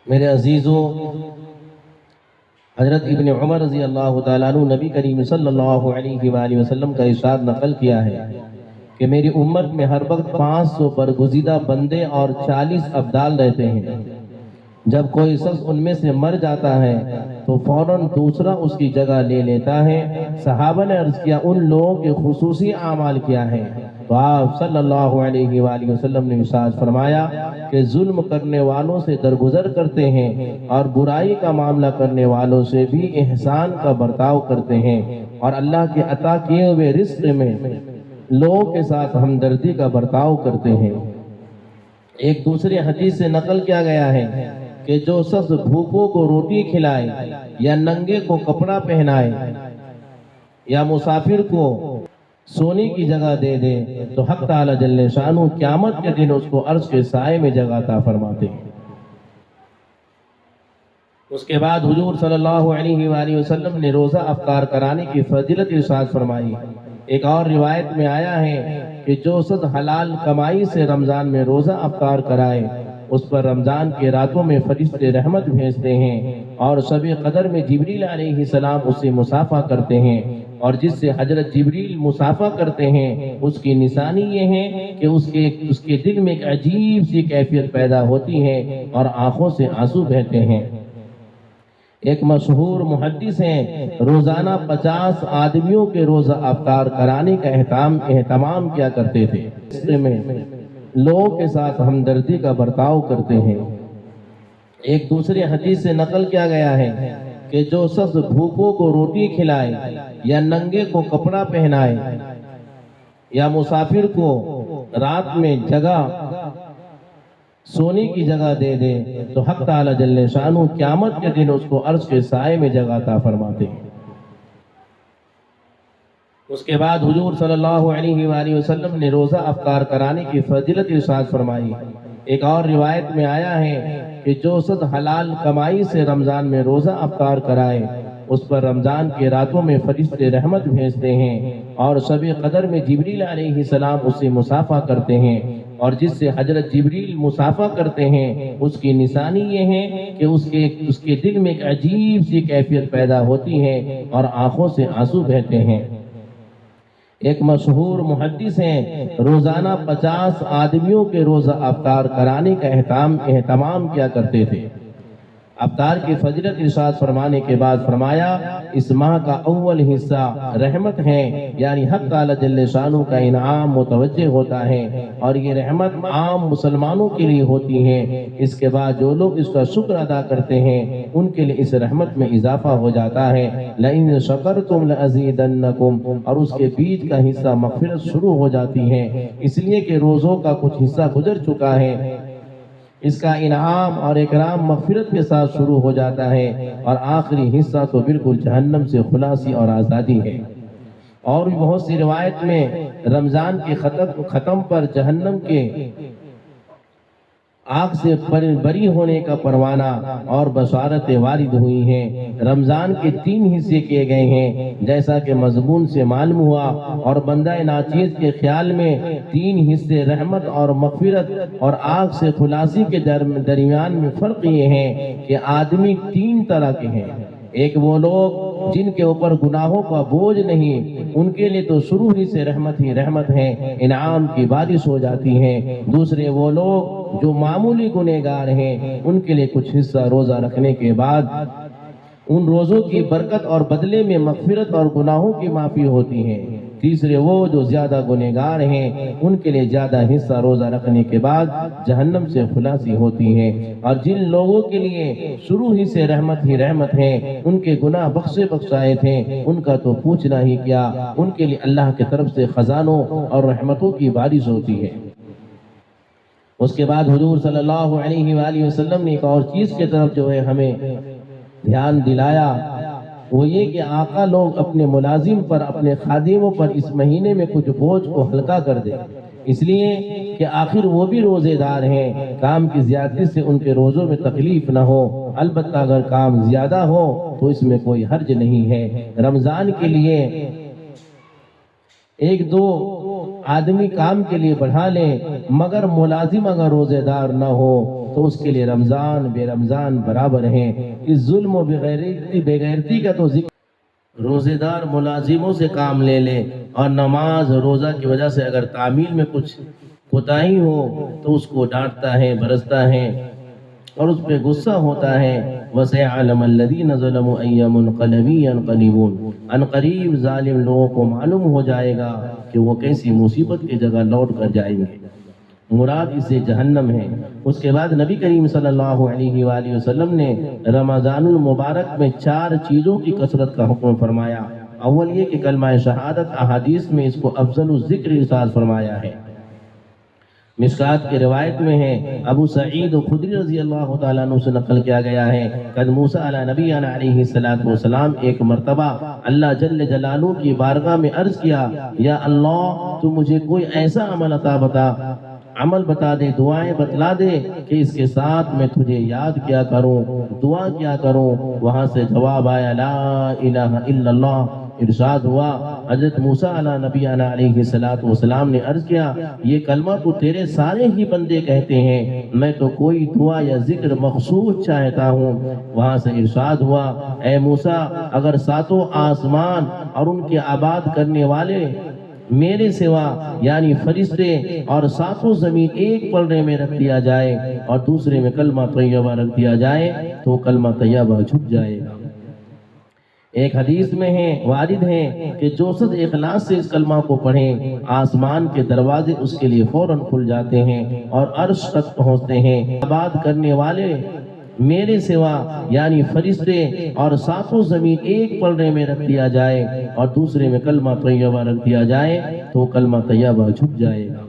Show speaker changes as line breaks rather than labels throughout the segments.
میرے عزیزوں، حضرت ابن عمر رضی اللہ تعالیٰ عنہ نبی کریم صلی اللہ علیہ وآلہ وسلم کا ارشاد نقل کیا ہے کہ میری امت میں ہر وقت 500 برگزیدہ بندے اور 40 ابدال رہتے ہیں۔ جب کوئی شخص ان میں سے مر جاتا ہے تو فوراً دوسرا اس کی جگہ لے لیتا ہے۔ صحابہ نے عرض کیا ان لوگوں کے خصوصی اعمال کیا ہے؟ تو آپ صلی اللہ علیہ وآلہ وسلم نے ارشاد فرمایا کہ ظلم کرنے والوں سے درگزر کرتے ہیں اور برائی کا معاملہ کرنے والوں سے بھی احسان کا برتاؤ کرتے ہیں، اور اللہ کے عطا کیے ہوئے رزق میں لوگوں کے ساتھ ہمدردی کا برتاؤ کرتے ہیں۔ ایک دوسری حدیث سے نقل کیا گیا ہے کہ جو شخص بھوکوں کو روٹی کھلائے یا ننگے کو کپڑا پہنائے یا مسافر کو سونے کی جگہ دے دے تو حق تعالی جل شانہ قیامت کے دن اس کو عرش کے سائے میں جگہ عطا فرماتے ہیں۔ اس کے بعد حضور صلی اللہ علیہ وآلہ وسلم نے روزہ افطار کرانے کی فضیلت ارشاد فرمائی۔ ایک اور روایت میں آیا ہے کہ جو شخص حلال کمائی سے رمضان میں روزہ افطار کرائے اس پر رمضان کے راتوں میں فرشتے رحمت بھیجتے ہیں، اور شب قدر میں جبریل علیہ السلام اس سے مصافحہ کرتے ہیں، اور جس سے حضرت جبریل مصافحہ کرتے ہیں اس کی نشانی یہ ہے کہ اس کے دل میں ایک عجیب سی کیفیت پیدا ہوتی ہے اور آنکھوں سے آنسو بہتے ہیں۔ ایک مشہور محدث ہیں، روزانہ 50 آدمیوں کے روزہ افطار کرانے کا اہتمام کیا کرتے تھے، اس میں لوگوں کے ساتھ ہمدردی کا برتاؤ کرتے ہیں۔ ایک دوسری حدیث سے نقل کیا گیا ہے کہ جو شخص بھوکوں کو روٹی کھلائے یا ننگے کو کپڑا پہنائے یا مسافر کو رات میں جگہ سونے کی جگہ دے دے تو حق تعالی جل شانہ قیامت کے دن اس کو عرش کے سائے میں جگہ عطا فرماتے ہیں۔ اس کے بعد حضور صلی اللہ علیہ وآلہ وسلم نے روزہ افطار کرانے کی فضیلت ارشاد فرمائی۔ ایک اور روایت میں آیا ہے کہ جو شخص حلال کمائی سے رمضان میں روزہ افطار کرائے اس پر رمضان کے راتوں میں فرشتے رحمت بھیجتے ہیں، اور شب قدر میں جبریل علیہ السلام اس سے مصافحہ کرتے ہیں، اور جس سے حضرت جبریل مصافحہ کرتے ہیں اس کی نشانی یہ ہے کہ اس کے دل میں ایک عجیب سی کیفیت پیدا ہوتی ہے اور آنکھوں سے آنسو بہتے ہیں۔ ایک مشہور محدث ہیں، روزانہ 50 آدمیوں کے روزہ افطار کرانے کا اہتمام کیا کرتے تھے۔ افطار کی فضیلت ارشاد فرمانے کے بعد فرمایا اس ماہ کا اول حصہ رحمت ہے، یعنی حق تعالی جل شانہ کا انعام متوجہ ہوتا ہے، اور یہ رحمت عام مسلمانوں کے لیے ہوتی ہے۔ اس کے بعد جو لوگ اس کا شکر ادا کرتے ہیں ان کے لیے اس رحمت میں اضافہ ہو جاتا ہے۔ لئن شکرتم لازیدنکم، اور اس کے بیچ کا حصہ مغفرت شروع ہو جاتی ہے، اس لیے کہ روزوں کا کچھ حصہ گزر چکا ہے، اس کا انعام اور اکرام مغفرت کے ساتھ شروع ہو جاتا ہے، اور آخری حصہ تو بالکل جہنم سے خلاصی اور آزادی ہے۔ اور بھی بہت سی روایت میں رمضان کے ختم پر جہنم کے آگ سے بری ہونے کا پروانہ اور بشارتیں وارد ہوئی ہیں۔ رمضان کے 3 حصے کیے گئے ہیں جیسا کہ مضمون سے معلوم ہوا، اور بندہ ناچیز کے خیال میں 3 حصے رحمت اور مغفرت اور آگ سے خلاصی کے درمیان میں فرق یہ ہے کہ آدمی 3 طرح کے ہیں۔ ایک وہ لوگ جن کے اوپر گناہوں کا بوجھ نہیں، ان کے لیے تو شروع ہی سے رحمت ہی رحمت ہے، انعام کی بارش ہو جاتی ہے۔ دوسرے وہ لوگ جو معمولی گنہگار ہیں، ان کے لیے کچھ حصہ روزہ رکھنے کے بعد ان روزوں کی برکت اور بدلے میں مغفرت اور گناہوں کی معافی ہوتی ہے۔ تیسرے وہ جو زیادہ گنہگار ہیں، ان کے لیے زیادہ حصہ روزہ رکھنے کے بعد جہنم سے خلاصی ہوتی ہے۔ اور جن لوگوں کے لیے شروع ہی سے رحمت ہی رحمت ہے، ان کے گناہ بخشائے تھے، ان کا تو پوچھنا ہی کیا، ان کے لیے اللہ کی طرف سے خزانوں اور رحمتوں کی بارش ہوتی ہے۔ اس کے بعد حضور صلی اللہ علیہ وآلہ وسلم نے ایک اور چیز کی طرف جو ہے ہمیں دھیان دلایا، وہ یہ کہ آقا لوگ اپنے ملازم پر، اپنے خادموں پر اس مہینے میں کچھ بوجھ کو ہلکا کر دے، اس لیے کہ آخر وہ بھی روزے دار ہیں، کام کی زیادتی سے ان کے روزوں میں تکلیف نہ ہو۔ البتہ اگر کام زیادہ ہو تو اس میں کوئی حرج نہیں ہے۔ رمضان کے لیے 1-2 آدمی کام کے لیے بڑھا لے، مگر ملازم اگر روزے دار نہ ہو تو اس کے لیے رمضان بے رمضان برابر ہیں۔ اس ظلم و بے غیرتی کا تو ذکر، روزے دار ملازموں سے کام لے لے اور نماز روزہ کی وجہ سے اگر تعمیل میں کچھ کوتاہی ہو تو اس کو ڈانٹتا ہے، برستا ہے اور اس پہ غصہ ہوتا ہے۔ وَسَيَعْلَمَ الَّذِينَ ظَلَمُوا أَيَّ مُنْقَلَبٍ يَنْقَلِبُونَ، ان قریب ظالم لوگوں کو معلوم ہو جائے گا کہ وہ کیسی مصیبت کی جگہ لوٹ کر جائیں گے۔ مراد اس سے جہنم ہے۔ اس کے بعد نبی کریم صلی اللہ علیہ وآلہ وسلم نے رمضان المبارک میں 4 چیزوں کی کثرت کا حکم فرمایا۔ اول یہ کہ کلمہ شہادت، احادیث میں اس کو افضل الذکر ارشاد فرمایا ہے۔ مشکات کی روایت میں ہے، ابو سعید خدری رضی اللہ تعالیٰ عنہ سے نقل کیا گیا ہے، قد موسیٰ علی نبینا علیہ السلام ایک مرتبہ اللہ جل جلالہ کی بارگاہ میں عرض کیا، یا اللہ تو مجھے کوئی ایسا عمل بتا دے، دعائیں بتلا دے کہ اس کے ساتھ میں تجھے یاد کیا کروں، دعا کیا کروں۔ وہاں سے جواب آیا لا الہ الا اللہ۔ ارشاد ہوا، حضرت موسیٰ علیہ نبینا علیہ السلام نے عرض کیا، یہ کلمہ تو تیرے سارے ہی بندے کہتے ہیں، میں تو کوئی دعا یا ذکر مخصوص چاہتا ہوں۔ وہاں سے ارشاد ہوا، اے موسیٰ اگر 7 آسمان اور ان کے آباد کرنے والے میرے سوا یعنی فرشتے اور 7 زمین ایک پلڑے میں رکھ دیا جائے اور دوسرے میں کلمہ طیبہ رکھ دیا جائے تو کلمہ طیبہ جھک جائے گا۔ ایک حدیث میں ہے، وارد ہے کہ جو شخص اخلاص سے اس کلمہ کو پڑھیں، آسمان کے دروازے اس کے لیے فوراً کھل جاتے ہیں اور عرش تک پہنچتے ہیں۔ آباد کرنے والے میرے سوا یعنی فرشتے اور 7 زمین ایک پلڑے میں رکھ دیا جائے اور دوسرے میں کلمہ طیبہ رکھ دیا جائے تو کلمہ طیبہ جھک جائے گا۔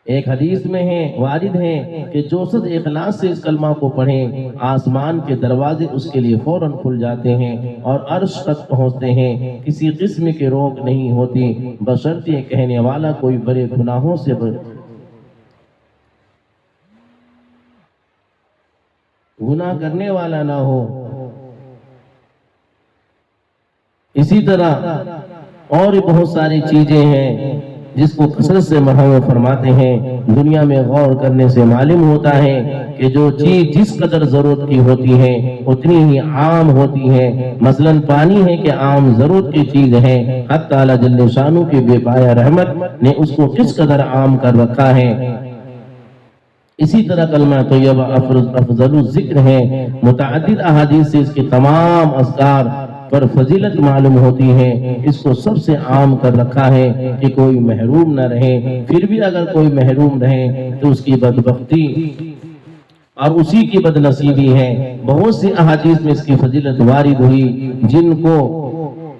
ایک حدیث میں ہے، وارد ہے کہ جو شخص اخلاص سے اس کلمہ کو پڑھیں، آسمان کے دروازے اس کے لیے فوراً کھل جاتے ہیں اور عرش تک پہنچتے ہیں۔ کسی قسم کی روک نہیں ہوتی بشرطیہ کہنے والا کوئی بڑے گناہوں سے گناہ کرنے والا نہ ہو۔ اسی طرح اور بہت ساری چیزیں ہیں جس کو کثرت سے مرحوم فرماتے ہیں۔ دنیا میں غور کرنے سے معلوم ہوتا ہے کہ جو چیز جس قدر ضرورت کی ہوتی ہے اتنی ہی عام ہوتی ہے۔ مثلا پانی ہے کہ عام ضرورت کی چیز ہے، حق تعالی جل شانہ کی بے پایہ رحمت نے اس کو کس قدر عام کر رکھا ہے۔ اسی طرح کلمہ طیبہ افضل الذکر ہے۔ متعدد احادیث سے اس کی تمام اذکار پر فضیلت معلوم ہوتی ہے۔ اس کو سب سے عام کر رکھا ہے کہ کوئی محروم نہ رہے، پھر بھی اگر کوئی محروم رہے تو اس کی بدبختی اور اسی کی بدنصیبی ہے۔ بہت سی احادیث میں اس کی فضیلت وارد ہوئی جن کو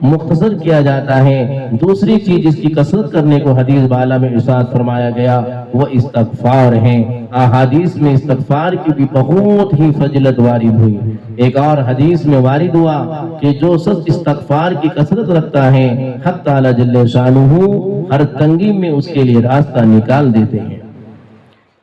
مختصر کیا جاتا ہے۔ دوسری چیز جس کی کثرت کرنے کو حدیث بالا میں ارشاد فرمایا گیا وہ استغفار ہے۔ احادیث میں استغفار کی بھی بہت ہی فضیلت وارد ہوئی۔ ایک اور حدیث میں وارد ہوا کہ جو شخص استغفار کی کثرت رکھتا ہے حق تعالی جل شانہ ہر تنگی میں اس کے لیے راستہ نکال دیتے ہیں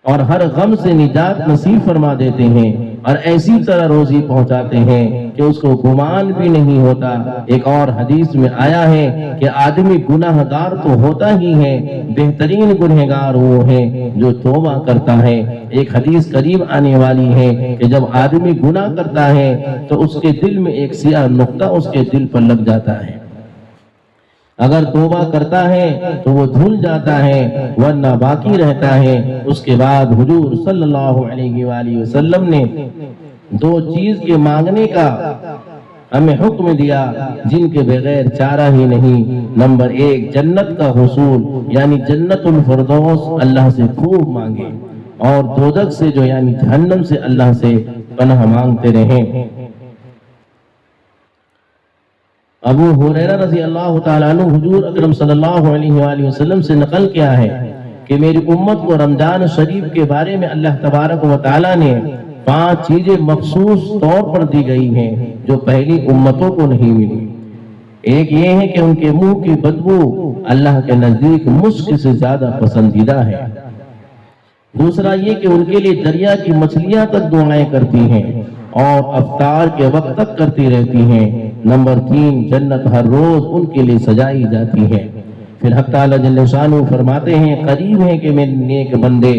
اور ہر غم سے نجات نصیب فرما دیتے ہیں اور ایسی طرح روزی پہنچاتے ہیں کہ اس کو گمان بھی نہیں ہوتا۔ ایک اور حدیث میں آیا ہے کہ آدمی گناہ گار تو ہوتا ہی ہے، بہترین گنہگار وہ ہے جو توبہ کرتا ہے۔ ایک حدیث قریب آنے والی ہے کہ جب آدمی گناہ کرتا ہے تو اس کے دل میں ایک سیاہ نقطہ اس کے دل پر لگ جاتا ہے، اگر توبہ کرتا ہے تو وہ دھل جاتا ہے ورنہ باقی رہتا ہے۔ اس کے بعد حضور صلی اللہ علیہ وآلہ وسلم نے 2 چیز کے مانگنے کا ہمیں حکم دیا جن کے بغیر چارہ ہی نہیں۔ نمبر 1 جنت کا حصول یعنی جنت الفردوس اللہ سے خوب مانگے، اور دوزخ سے جو یعنی جہنم سے اللہ سے پناہ مانگتے رہیں۔ ابو ہریرہ رضی اللہ تعالیٰ عنہ حضور اکرم صلی اللہ علیہ وآلہ وسلم سے نقل کیا ہے کہ میری امت کو رمضان شریف کے بارے میں اللہ تبارک و تعالیٰ نے 5 چیزیں مخصوص طور پر دی گئی ہیں جو پہلی امتوں کو نہیں ملی۔ ایک یہ ہے کہ ان کے منہ کی بدبو اللہ کے نزدیک مشک سے زیادہ پسندیدہ ہے۔ دوسرا یہ کہ ان کے لیے دریا کی مچھلیاں تک دعائیں کرتی ہیں اور افطار کے وقت تک کرتی رہتی ہیں۔ نمبر 3 جنت ہر روز ان کے لیے سجائی جاتی ہے۔ پھر حق تعالی جل شانہ فرماتے ہیں قریب ہے کہ میرے نیک بندے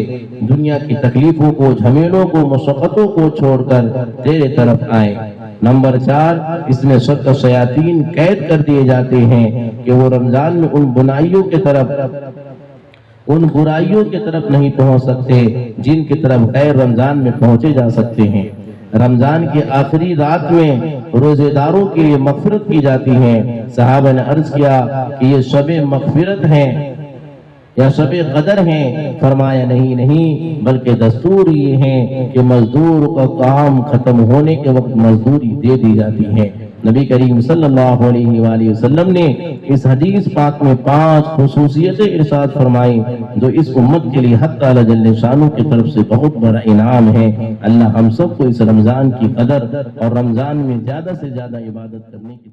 دنیا کی تکلیفوں کو، جھمیلوں کو، مشقتوں کو چھوڑ کر تیرے طرف آئیں۔ نمبر 4، اس میں شر شیاطین قید کر دیے جاتے ہیں کہ وہ رمضان میں ان برائیوں کی طرف نہیں پہنچ سکتے جن کی طرف غیر رمضان میں پہنچے جا سکتے ہیں۔ رمضان کی آخری رات میں روزے داروں کے لیے مغفرت کی جاتی ہے۔ صحابہ نے عرض کیا کہ یہ شب مغفرت ہیں یا شب قدر ہیں؟ فرمایا نہیں بلکہ دستور یہ ہے کہ مزدور کا کام ختم ہونے کے وقت مزدوری دے دی جاتی ہے۔ نبی کریم صلی اللہ علیہ وآلہ وسلم نے اس حدیث پاک میں 5 خصوصیتیں ارشاد فرمائی جو اس امت کے لیے حق تعالی جل شانہ کی طرف سے بہت بڑا انعام ہے۔ اللہ ہم سب کو اس رمضان کی قدر اور رمضان میں زیادہ سے زیادہ عبادت کرنے کی